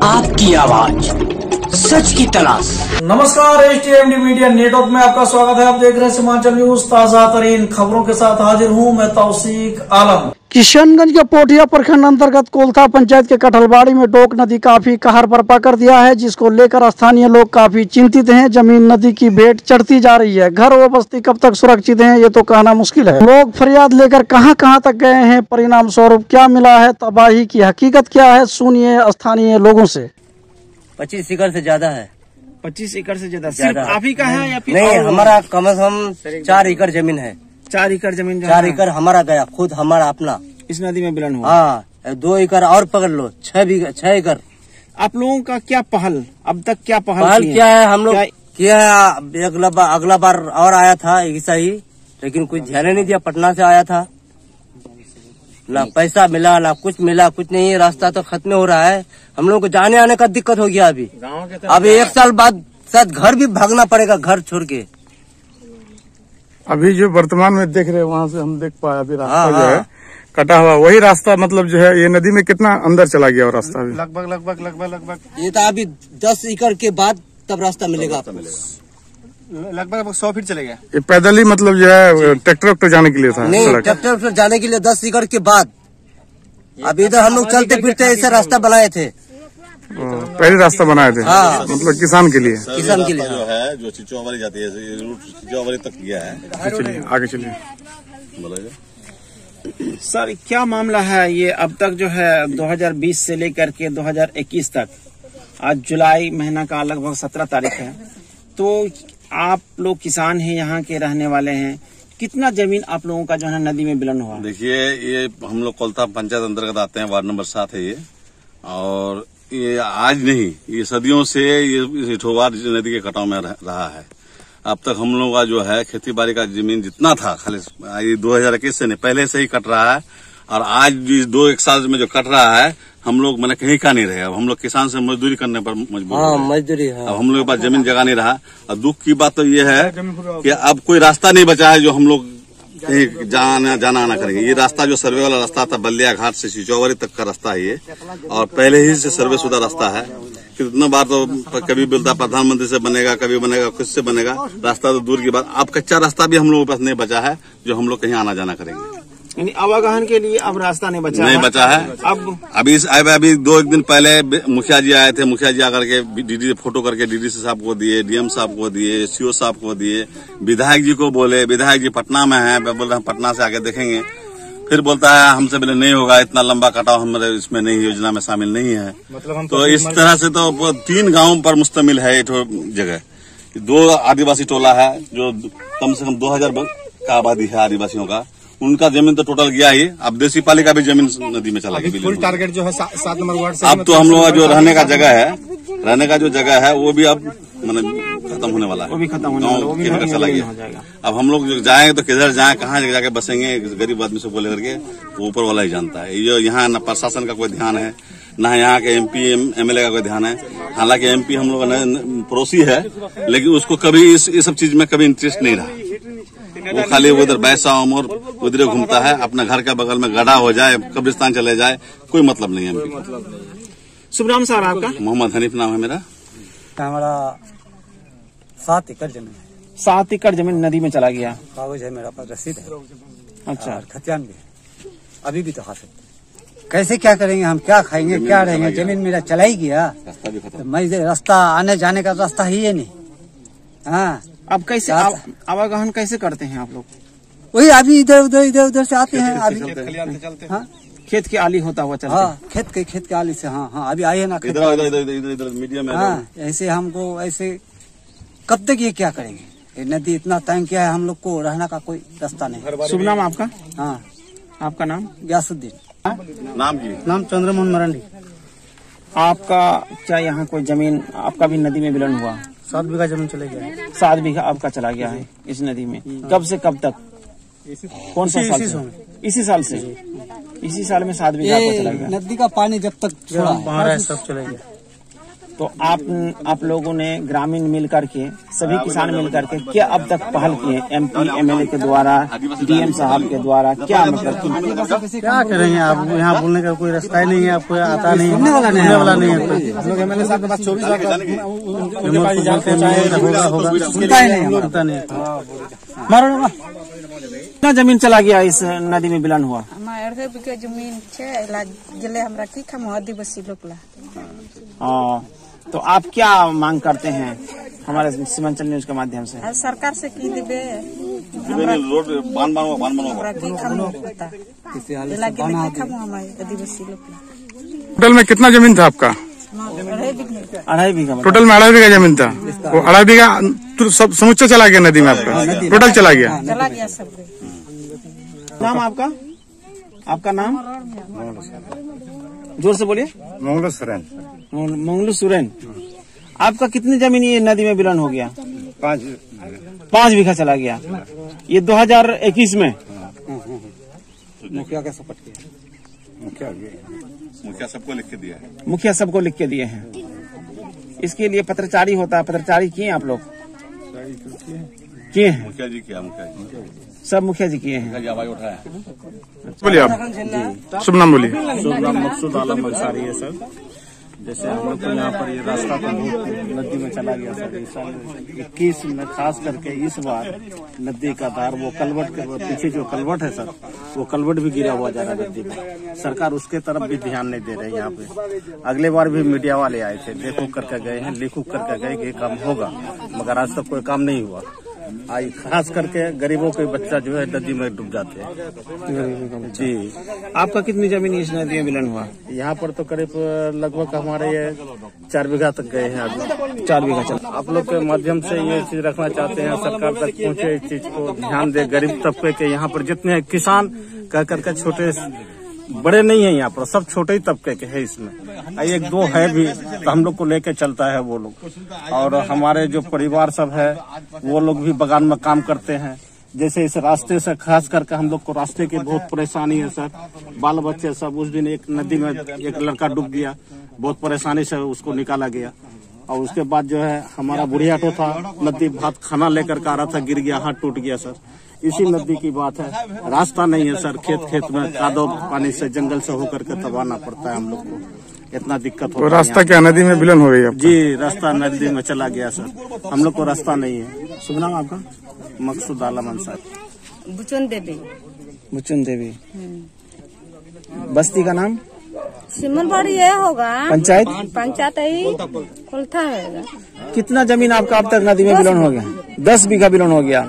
आपकी आवाज, सच की तलाश। नमस्कार, HTMD मीडिया नेटवर्क में आपका स्वागत है। आप देख रहे हैं सीमांचल न्यूज। ताजा तरीन खबरों के साथ हाजिर हूं मैं तौसीक आलम। किशनगंज के पोठिया प्रखंड अंतर्गत कोलथा पंचायत के कटहलबाड़ी में डोक नदी काफी कहर बरपा कर दिया है, जिसको लेकर स्थानीय लोग काफी चिंतित हैं। जमीन नदी की भेंट चढ़ती जा रही है। घर व बस्ती कब तक सुरक्षित हैं, ये तो कहना मुश्किल है। लोग फरियाद लेकर कहां तक गए हैं, परिणाम स्वरूप क्या मिला है, तबाही की हकीकत क्या है, सुनिए स्थानीय लोगों से। 25 एकड़ से ज्यादा है। 25 एकड़ से ज्यादा सिर्फ आप ही का है या फिर नहीं? हमारा कम से कम 4 एकड़ जमीन है। 4 एकड़ जमीन, 4 एकड़ हमारा गया, खुद हमारा अपना इस नदी में विलीन हुआ। हाँ, 2 एकड़ और पकड़ लो, 6 एकड़। आप लोगों का क्या पहल, अब तक क्या पहल क्या है? हम लोग किया है, अगला बार और आया था ऐसा ही, लेकिन कुछ ध्यान नहीं दिया। पटना से आया था, ना पैसा मिला ना कुछ मिला, कुछ नहीं। रास्ता तो खत्म हो रहा है। हम लोग को जाने आने का दिक्कत हो गया। अभी 1 साल बाद शायद घर भी भागना पड़ेगा, घर छोड़ के। अभी जो वर्तमान में देख रहे हैं वहाँ से हम देख पाए, अभी रास्ता जो है कटा हुआ, वही रास्ता मतलब जो है ये नदी में कितना अंदर चला गया। और रास्ता भी लगभग ये तो अभी 10 एकड़ के बाद तब रास्ता मिलेगा आपको। लगभग 100 फीट चलेगा। ये पैदल ही मतलब जो है ट्रैक्टर जाने के लिए था? नहीं, ट्रैक्टर जाने के लिए 10 एकड़ के बाद। अब इधर हम लोग चलते फिरते ऐसे रास्ता बनाए थे, पहले रास्ता बनाए थे। हाँ। मतलब किसान के लिए, किसान के लिए जो है, जो चिचोवाली जाती है, रूट चिचोवाली तक गया है। चलिए आगे चलिए। सर, क्या मामला है ये? अब तक जो है 2020 से लेकर के 2021 तक, आज जुलाई महीना का लगभग 17 तारीख है, तो आप लोग किसान हैं, यहाँ के रहने वाले हैं। कितना जमीन आप लोगों का जो है नदी में विलीन हुआ? देखिए, ये हम लोग कोलथा पंचायत अंतर्गत आते हैं, वार्ड नंबर 7 है ये। और ये आज नहीं, ये सदियों से ये इठोवार नदी के कटाव में रहा है। अब तक हम लोग का जो है खेती बाड़ी का जमीन जितना था, खाली 2021 से नहीं, पहले से ही कट रहा है। और आज 2-1 साल में जो कट रहा है, हम लोग मैंने कहीं का नहीं रहे। अब हम लोग किसान से मजदूरी करने पर मजबूर हैं। मजदूरी है। अब हम लोग के पास जमीन जगह नहीं रहा। और दुख की बात तो ये है कि अब कोई रास्ता नहीं बचा है जो हम लोग कहीं जाना आना करेंगे। ये रास्ता जो सर्वे वाला रास्ता था, बल्लिया घाट से चिचोवाली तक का रास्ता है ये, और पहले ही से सर्वे शुदा रास्ता है। कितना बार तो कभी बोलता प्रधानमंत्री से बनेगा, कभी बनेगा, खुद से बनेगा। रास्ता तो दूर की बात, अब कच्चा रास्ता भी हम लोगों के पास नहीं बचा है जो हम लोग कहीं आना जाना करेंगे। यानी आवागमन के लिए अब रास्ता नहीं बचा है। अब अभी 2-1 दिन पहले मुखिया जी आए थे। मुखिया जी आकर के डीडी फोटो करके डीडीसी साहब को दिए, डीएम साहब को दिए, सीओ साहब को दिए, विधायक जी को बोले। विधायक जी पटना में है, बोल रहे हैं पटना से आके देखेंगे। फिर बोलता है हमसे बोले नहीं होगा, इतना लंबा कटाव हमारे इसमें नहीं, योजना में शामिल नहीं है। मतलब तो इस तरह से तो 3 गाँव पर मुश्तमिल है ये जगह। 2 आदिवासी टोला है जो कम से कम 2000 का आबादी है आदिवासियों का। उनका जमीन तो टोटल गया ही। अब देसी पाली का भी जमीन नदी में चला गया। फुल टारगेट जो है 7 नंबर वार्ड से। अब तो हम लोग का जो रहने का जगह है वो भी अब खत्म होने वाला है। वो भी खत्म होने वाला है, वो भी चला गया। अब हम लोग जाएंगे तो किधर जाएं, कहाँ जाके बसेंगे, गरीब आदमी से बोले करके वो ऊपर वाला ही जानता है। ये यहाँ न प्रशासन का कोई ध्यान है, न यहाँ के MP MLA का कोई ध्यान है। हालांकि MP हम लोग पड़ोसी है, लेकिन उसको कभी इस सब चीज में कभी इंटरेस्ट नहीं रहा। वो खाली उधर बैसा उमर उधर घूमता है। अपना घर के बगल में गड्ढा हो जाए, कब्रिस्तान चले जाए, कोई मतलब नहीं है MP। शुभ नाम सर आपका? मोहम्मद हनीफ नाम है मेरा। हमारा 7 एकड़ जमीन है। 7 एकड़ जमीन नदी में चला गया। कागज है मेरा पास, रसीद है। अच्छा। खतियान भी है, अभी भी तो हासिल। कैसे क्या करेंगे हम, क्या खाएंगे, क्या रहेंगे? जमीन मेरा चला ही गया। तो मैं रास्ता आने जाने का रास्ता ही है नहीं। हाँ, अब कैसे आवागमन कैसे करते हैं आप लोग? वही अभी इधर उधर से आते हैं। अभी हाँ, खेत के आली होता हुआ चलते। हाँ, खेत के आली से। हाँ, अभी आए ना इधर मीडिया में। हाँ, ऐसे हमको ऐसे कब तक ये क्या करेंगे? ये नदी इतना तंग किया है, हम लोग को रहने का कोई रास्ता नहीं। शुभ नाम आपका? हाँ, आपका नाम? गयासुद्दीन। नाम चंद्रमोहन मरांडी। आपका क्या यहाँ कोई जमीन आपका भी नदी में विलीन हुआ? 7 बीघा जमीन चले गया। 7 बीघा आपका चला गया है इस नदी में। कब से कब तक? कौन सा साल? इसी साल से। इसी साल में 7 बीघा आपका चला गया। नदी का पानी जब तक छोड़ा बाहर है सब चले गया। तो आप लोगों ने ग्रामीण मिल करके, सभी किसान मिल करके क्या अब तक पहल की है? MP MLA के द्वारा, DM साहब के द्वारा क्या मतलब क्या करेंगे आप? यहाँ बोलने का कोई रास्ता ही नहीं है, आपको आता नहीं, सुनने वाला नहीं है। हम लोग MLA साहब के पास 24 लाख सुनता ही नहीं। मारो कितना जमीन चला गया इस नदी में विलन हुआ? हमारे बीघा जमीन जिले हमरा की हम आदिवासी लोग ला। तो आप क्या मांग करते हैं हमारे सीमांचल न्यूज के माध्यम से? सरकार से की देबे रोड बांध हमरा की हम होता जिला गिले की हम हमारे आदिवासी लोग ला। टोटल में कितना जमीन था आपका? 2.5 बीघा। टोटल में 2.5 बीघा जमीन था। वो 2.5 बीघा सब समुच्चय चला गया नदी में आपका? टोटल चला गया सब। नाम आपका? आपका नाम जोर से बोलिए। मंगलू सुरेन। आपका कितनी जमीन ये नदी में विलन हो गया? 5 बीघा चला गया। ये 2021 में मुखिया का सपोर्ट किया, मुखिया सबको लिख के दिया है। मुखिया सबको लिख के दिए हैं। इसके लिए पत्रचारी होता है, पत्रचारी किए आप लोग? किए हैं? मुखिया जी किया, मुखिया जी सब मुखिया जी किए हैं। आवाज उठाया। बोलिए आप, शुभ नाम बोलिए। शुभ नाम मकसूद आलम अंसारी है सर। जैसे हम लोग को यहाँ पर ये रास्ता तो नदी में चला गया सर। इस साल 21 में खास करके इस बार नदी का धार, वो कलवट के पीछे जो कलवट है सर, वो कलवट भी गिरा हुआ जा रहा है नदी में। सरकार उसके तरफ भी ध्यान नहीं दे रही। यहाँ पे अगले बार भी मीडिया वाले आए थे, देखो करके गए हैं, लिखो करके गए कि काम होगा, मगर आज तक कोई काम नहीं हुआ। आज खास करके गरीबों के बच्चा जो है नदी में डूब जाते हैं जी। आपका कितनी जमीन इस नदी में विलन हुआ? यहाँ पर तो करीब लगभग हमारे ये 4 बीघा तक गए हैं अभी। 4 बीघा चला। आप लोग के माध्यम से ये चीज रखना चाहते हैं, सरकार तक पहुँचे, इस चीज को ध्यान दे। गरीब तबके के यहाँ पर जितने किसान कह करके छोटे बड़े नहीं है, यहाँ पर सब छोटे ही तबके के है। इसमें 1-2 है भी तो हम लोग को लेके चलता है वो लोग। और हमारे जो परिवार सब है वो लोग भी बगान में काम करते हैं। जैसे इस रास्ते से खास करके हम लोग को रास्ते की बहुत परेशानी है सर। बाल बच्चे सब, उस दिन एक नदी में एक लड़का डूब गया, बहुत परेशानी से उसको निकाला गया। और उसके बाद जो है हमारा बुढ़िया ऑटो था, नदी भात खाना लेकर के आ रहा था, गिर गया, हाथ टूट गया सर। इसी नदी की बात है। रास्ता नहीं है सर, खेत खेत में कादो पानी से जंगल से होकर के तब आना पड़ता है हम लोग को, इतना दिक्कत होता है। रास्ता क्या नदी में विलन हो गई? जी, रास्ता नदी में चला गया सर, हम लोग को रास्ता नहीं है। शुभ नाम आपका? मकसूद आलम अंसारी। बुचन देवी। बुचन देवी। बस्ती का नाम? सिमनबाड़ी ये होगा। पंचायत ही कोल्था है। कितना जमीन आपका अब तक नदी में विलन हो गया? 10 बीघा विलन हो गया।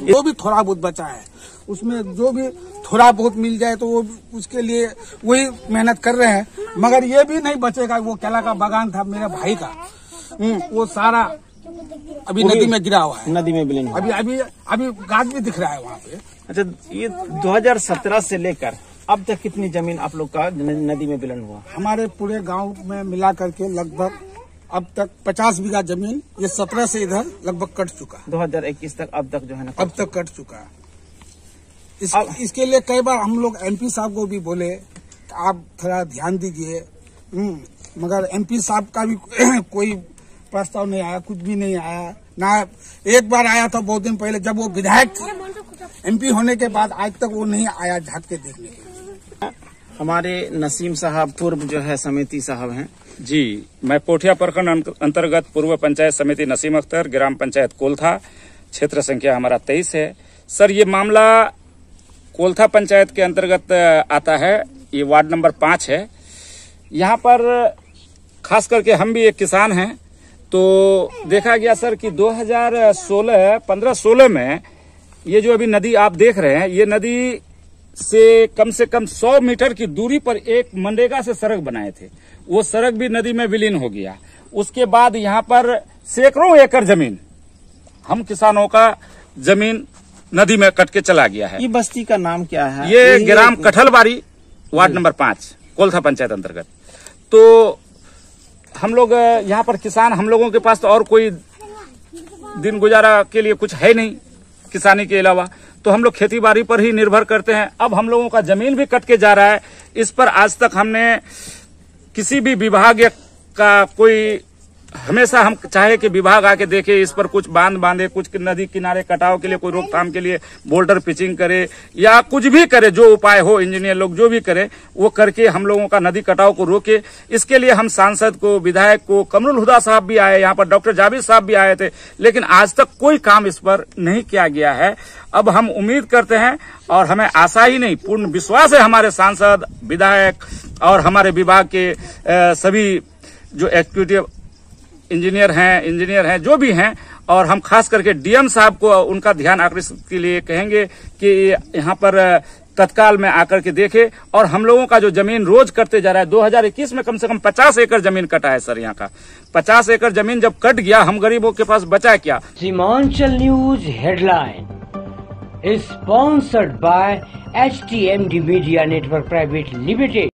जो भी थोड़ा बहुत बचा है उसमें जो भी थोड़ा बहुत मिल जाए तो वो उसके लिए वही मेहनत कर रहे हैं, मगर ये भी नहीं बचेगा। वो केला का बागान था मेरे भाई का, वो सारा अभी नदी में गिरा हुआ है। नदी में विलीन अभी अभी अभी गाज भी दिख रहा है वहाँ पे। अच्छा, ये 2017 से लेकर अब तक कितनी जमीन आप लोग का नदी में विलीन हुआ? हमारे पूरे गांव में मिला करके लगभग अब तक 50 बीघा जमीन ये 17 से इधर लगभग कट चुका है। 2021 तक अब तक जो है ना अब तक कट चुका है। इसके लिए कई बार हम लोग MP साहब को भी बोले आप थोड़ा ध्यान दीजिए, मगर MP साहब का भी कोई प्रस्ताव नहीं आया, कुछ भी नहीं आया ना। एक बार आया था बहुत दिन पहले जब वो विधायक थे, MP होने के बाद आज तक वो नहीं आया झाँक के देखने के लिए। हमारे नसीम साहब पूर्व जो है समिति साहब हैं जी। मैं पोठिया प्रखंड अंतर्गत पूर्व पंचायत समिति नसीम अख्तर, ग्राम पंचायत कोल्था, क्षेत्र संख्या हमारा 23 है। सर, ये मामला कोल्था पंचायत के अंतर्गत आता है, ये वार्ड नंबर 5 है। यहाँ पर खास करके हम भी एक किसान हैं, तो देखा गया सर कि 15-16 में ये जो अभी नदी आप देख रहे हैं, ये नदी से कम 100 मीटर की दूरी पर एक मनरेगा से सड़क बनाए थे, वो सड़क भी नदी में विलीन हो गया। उसके बाद यहाँ पर सैकड़ों एकड़ जमीन हम किसानों का जमीन नदी में कट के चला गया है। ये बस्ती का नाम क्या है? ये ग्राम कठलबाड़ी, वार्ड नंबर 5, कोल्था पंचायत अंतर्गत। तो हम लोग यहाँ पर किसान, हम लोगों के पास तो और कोई दिन गुजारा के लिए कुछ है नहीं किसानी के अलावा, तो हम लोग खेती बाड़ी पर ही निर्भर करते हैं। अब हम लोगों का जमीन भी कट के जा रहा है। इस पर आज तक हमने किसी भी विभाग का कोई हमेशा हम चाहे कि विभाग आके देखे, इस पर कुछ बांध बांधे, कुछ नदी किनारे कटाव के लिए कोई रोकथाम के लिए बोल्डर पिचिंग करे या कुछ भी करे, जो उपाय हो इंजीनियर लोग जो भी करे वो करके हम लोगों का नदी कटाव को रोके। इसके लिए हम सांसद को, विधायक को, कमरुल हुदा साहब भी आए, यहाँ पर डॉक्टर जावेद साहब भी आए थे, लेकिन आज तक कोई काम इस पर नहीं किया गया है। अब हम उम्मीद करते हैं और हमें आशा ही नहीं पूर्ण विश्वास है हमारे सांसद, विधायक और हमारे विभाग के सभी जो एग्जीक्यूटिव इंजीनियर हैं जो भी हैं, और हम खास करके डीएम साहब को उनका ध्यान आकर्षित के लिए कहेंगे कि यहाँ पर तत्काल में आकर के देखे। और हम लोगों का जो जमीन रोज कटते जा रहा है, 2021 में कम से कम 50 एकड़ जमीन कटा है सर। यहाँ का 50 एकड़ जमीन जब कट गया, हम गरीबों के पास बचा क्या। Seemanchal news headline sponsored by HTMD media network private limited.